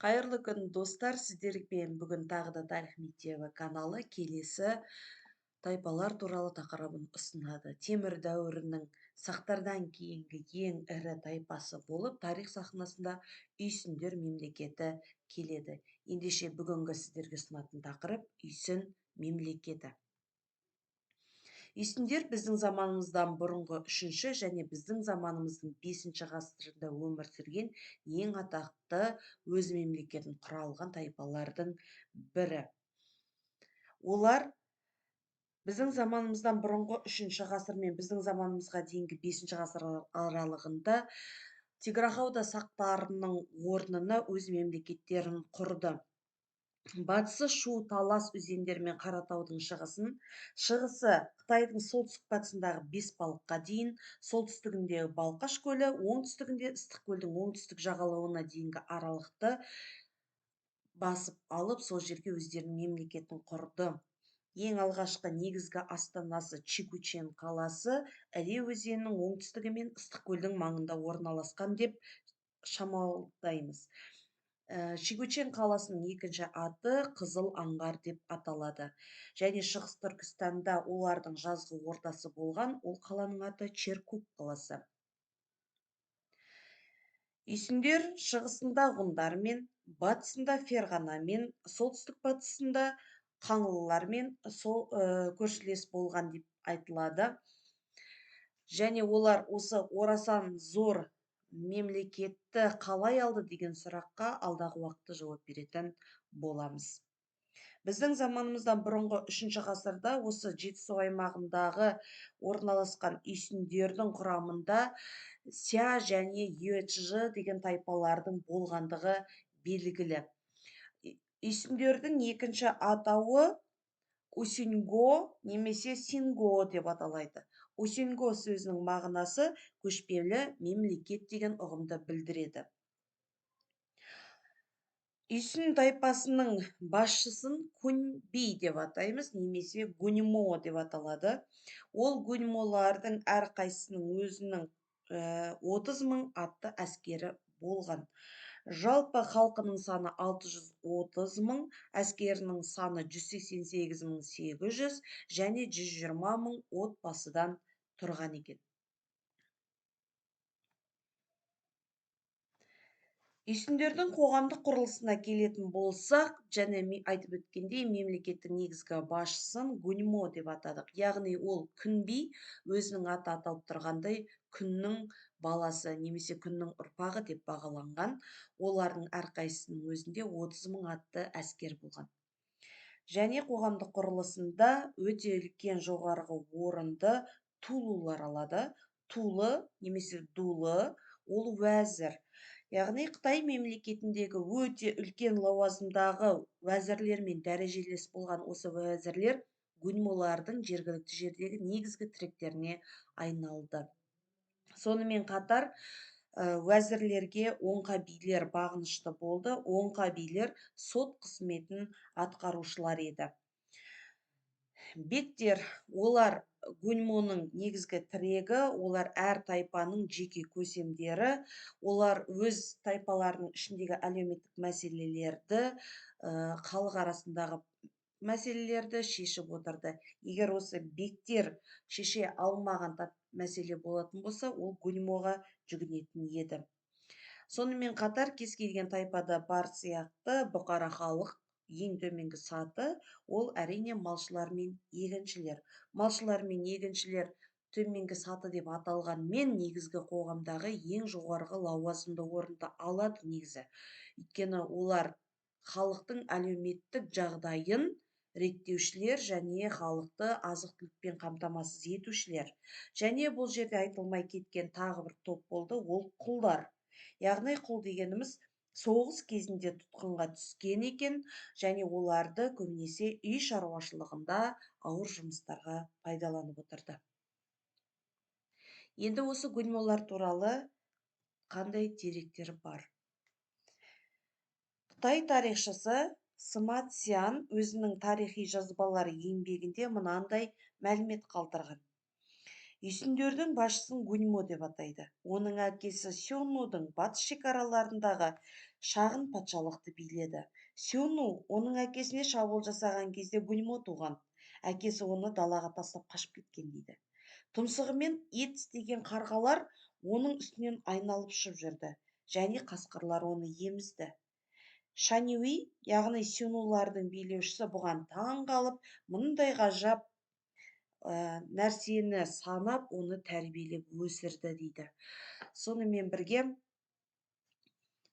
Қайырлы күн, достар. Сіздермен бүгін тағы да Тарих мектебі каналы келесі тайпалар туралы тақырыбын ұсынады. Темір дәуірінің сақтардан кейінгі ең ірі тайпасы болып, тарих сахнасында үйсіндер мемлекеті келеді. Ендеше бүгінгі сіздерге ұсынатын тақырып үйсін мемлекеті. Үйсіндер біздің заманымыздан бұрынғы 3-ші және біздің заманымыздың 5-ші ғасырында өмір сүрген ең атақты өз мемлекетін құра алған тайпалардың бірі. Олар біздің заманымыздан бұрынғы 3-ші ғасыр мен біздің заманымызға дейінгі 5-ші ғасыр аралығында Тиграхауда сақтарының орнына өз мемлекеттерін құрды. Батысы Шу, Талас өзендері мен Қаратаудың шығысы Қытайдың солтүстік батысындағы Бесбалыққа дейін, солтүстігіндегі Балқаш көлі, оңтүстігінде Ыстық көлдің оңтүстік жағалауына дейінгі аралықты басып алып, сол жерге өздерінің мемлекетін құрды. Ең алғашқы негізгі астанасы Чигучен қаласы Іле өзенінің оңтүстігі мен Ыстық көлдің маңында орналасқан деп шамалдаймыз. Чигучен қаласының екінші аты Қызыл аңғар деп аталады. Және шығыс Түркістанда олардың жазғы ордасы болған, ол қаланың аты Черкук қаласы. Үйсіндер шығысында ғұндармен, батысында ферғанамен, солтүстік батысында қаңлылармен көршілес болған деп айтылады. Және олар осы орасан зор мемлекетті қалай алды деген сұраққа алдағы уақытта жауап беретін боламыз. Біздің заманымыздан бұрынғы 3-ші ғасырда осы Жетісу аймағындағы орналасқан үйсіндердің құрамында Ся және Юэчжы деген тайпалардың болғандығы белгілі. Үйсіндердің екінші атауы Усинго немесе Синго деп аталайды. Усинго сөзінің мағынасы көшпелі мемлекет деген ұғымды білдіреді. Үйсін тайпасының басшысын Куньби деп атаймыз, немесе Гуньмо деп аталады. Ол гуньмолардың әрқайсысының өзінің 30 мың атты әскері болған. Жалпы халқының саны 630 мың, әскерінің саны 188 800 және 120 мың отбасыдан тұрған екен. Үйсіндердің қоғамдық құрылысына келетін болсақ, және айтып өткендей, мемлекеттің негізгі басшысын Гуньмо деп атадық. Яғни ол Күнби, өзінің аты аталып тұрғандай, күннің баласы немесе күннің ұрпағы деп бағаланған. Олардың әрқайсысының өзінде 30 мың атты әскер болған. Және қоғамдық құрылысында өте үлкен жоғарғы орынды тулылар алады. Тулы немесе дулы ол уәзір. Яғни Қытай мемлекетіндегі өте үлкен лауазымдағы уәзірлер мен дәрежелес болған осы уәзірлер гуньмолардың жергілікті жердегі негізгі тіректеріне айналды. Сонымен қатар уәзірлерге оңқа билер бағынышты болды. Оңқа билер сот қызметін атқарушылар еді. Бектер, олар гуньмоның негізгі тірегі, олар әр тайпаның жеке көсемдері, олар өз тайпаларының ішіндегі әлеуметтік мәселелерді, халық арасындағы мәселелерді шешіп отырды. Егер осы бектер шеше алмаған мәселе болатын болса, ол гуньмоға жүгінетін еді. Сонымен қатар кез келген тайпада бар сияқты бұқара халық ең төменгі саты ол әрине малшылар мен егіншілер. Малшылар мен егіншілер төменгі саты деп аталғанмен негізгі қоғамдағы ең жоғарғы лауазымды орынды алады негізі. Өйткені олар халықтың әлеуметтік жағдайын реттеушілер және халықты азық-түлікпен қамтамасыз етушілер. Және бұл жерде айтылмай кеткен тағы бір топ болды, ол құлдар. Яғни құл дегеніміз соғыс кезінде тұтқынға түскен екен, және оларды көбінесе үй шаруашылығында ауыр жұмыстарға пайдаланып отырды. Енді осы гуньмолар туралы қандай деректер бар? Қытай тарихшысы Сыма Цзян өзінің тарихи жазбалары еңбегінде мынандай мәлімет қалдырған. Үйсіндердің басшысын Гуньмо деп атайды. Оның әкесі Сюннудың батыс шекараларындағы шағын патшалықты биледі. Сюну оның әкесіне шабуыл жасаған кезде Гуньмо туған. Әкесі оны далаға тастап қашып кеткен дейді. Тұмсығымен ет істеген қарғалар оның үстінен айналып ұшып жүрді, және қасқырлар оны емізді. Шаньюи, яғни сюнулардың билеушісі, бұған таң қалып, мұндай ғажап нәрсені санап, оны тәрбиелеп өсірді дейді. Сонымен бірге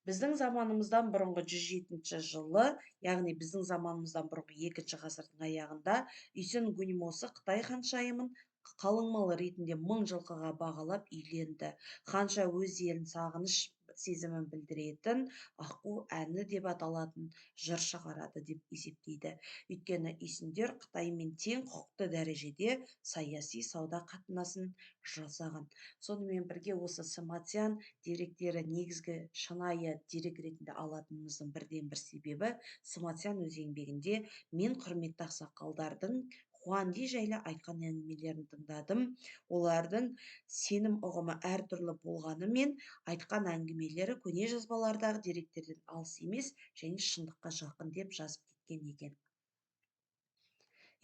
біздің заманымыздан бұрынғы 107 жылы, яғни біздің заманымыздан бұрынғы 2 ғасырдың аяғында Үйсен Гуньмосы Қытай ханшайымын қалың мал ретінде 1000 жылқыға бағалап үйленді. Ханша өз елін сағыныш сезімін білдіретін аққу әні деп аталатын жыр шығарады деп есептейді. Өйткені үйсіндер Қытаймен тең құқықты дәрежеде саяси сауда қатынасын жасаған. Сонымен бірге осы Сыматян деректері негізгі шынайы дерек ретінде алатынымыздың бірден бір себебі, Сыматян өз еңбегінде мен құрметті ақсақалдардың Хуанди жайлы айтқан әңгімелерін тыңдадым. Олардың сенім ұғымы әртүрлі болғанымен, айтқан әңгімелері көне жазбалардағы деректерден алыс емес және шындыққа жақын деп жазып кеткен екен.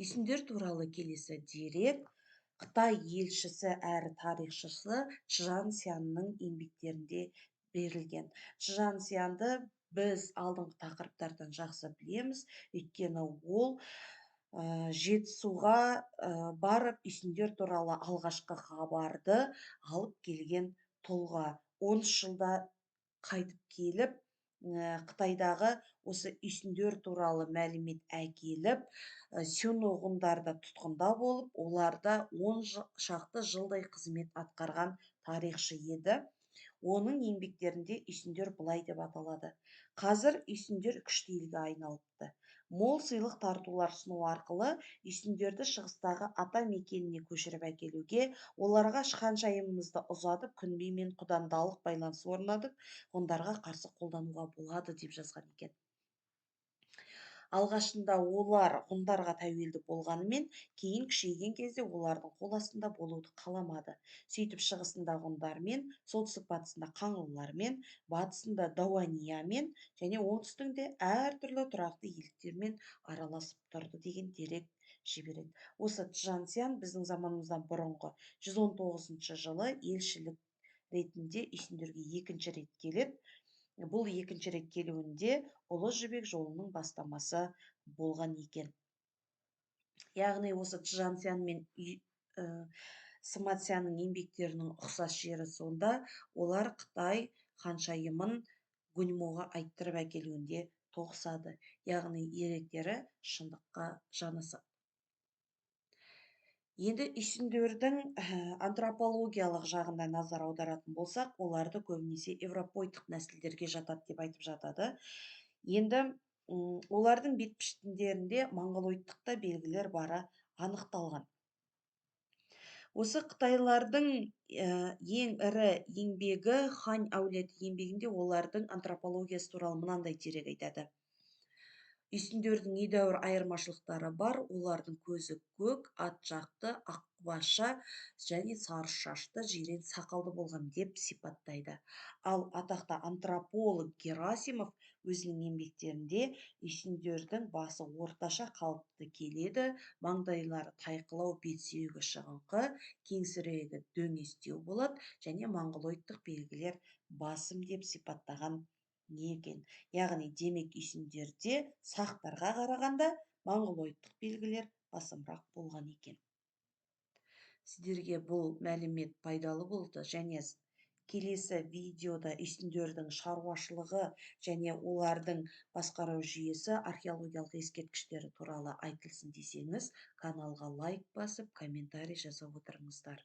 Үйсіндер туралы келесі дерек Қытай елшісі әрі тарихшысы Чжан Сянның еңбектерінде берілген. Чжан Сянды біз алдыңғы тақырыптардан жақсы білеміз, өйткені ол Жетісуға барып үйсіндер туралы алғашқы хабарды алып келген тұлға. 13 жылда қайтып келіп, Қытайдағы осы үйсіндер туралы мәлімет әкеліп, сюну ғұндарды тұтқында болып, оларда 10 шақты жылдай қызмет атқарған тарихшы еді. Оның еңбектерінде үйсіндер былай деп аталады. Қазір үйсіндер күшті елге айналыпты. Мол сыйлық тартулар ұсыну арқылы үйсіндерді шығыстағы ата мекеніне көшіріп әкелуге, оларға ханшайымымызды ұзатып, күнбимен құдандалық байланыс орнатып, ғұндарға қарсы қолдануға болады деп жазған екен. Алғашында олар ғұндарға тәуелді болғанымен, кейін күшейген кезде олардың қол астында болуды қаламады. Сөйтіп шығысында ғұндармен, солтүстік-батысында қаңлылармен, батысында дауаниямен және оңтүстігінде әртүрлі тұрақты иеліктермен араласып тұрды деген дерек жібереді. Осы Чжан Сян біздің заманымыздан бұрынғы 119 жылы елшілік ретінде үйсіндерге екінші рет келеді. Бұл екінші рет келуінде Ұлы Жібек жолының бастамасы болған екен. Яғни осы Чжан Сян мен Сыматянның еңбектерінің ұқсас жері сонда, олар Қытай ханшайымын Гуньмоға айттырып әкелуінде тоғысады. Яғни деректері шындыққа жанасады. Енді үйсіндердің антропологиялық жағына назар аударатын болсақ, оларды көбінесе европоидтық нәсілдерге жатады деп айтып жатады. Енді олардың бет пішіндерінде монғолоидтық белгілер бары анықталған. Осы қытайлардың ең ірі еңбегі Хань әулеті еңбегінде олардың антропологиясы туралы мынандай дерек айтады. Үйсіндердің едәуір айырмашылықтары бар. Олардың көзі көк, ат жақты, аққұбаша және сары шашты, жирен сақалды болған деп сипаттайды. Ал атақты антрополог Герасимов өзінің еңбектерінде үйсіндердің басы орташа қалыпты келеді, маңдайлары тайқылау, бет сүйегі шығыңқы, кеңсірегі дөңестеу болады және монғолоидтық белгілер басым деп сипаттаған екен. Яғни демек үйсіндерде сақтарға қарағанда монғолоидтық белгілер басымырақ болған екен. Сіздерге бұл мәлімет пайдалы болды және келесі видеода үйсіндердің шаруашылығы және олардың басқару жүйесі, археологиялық ескерткіштері туралы айтылсын десеңіз, каналға лайк басып, комментарий жазып отырыңыздар.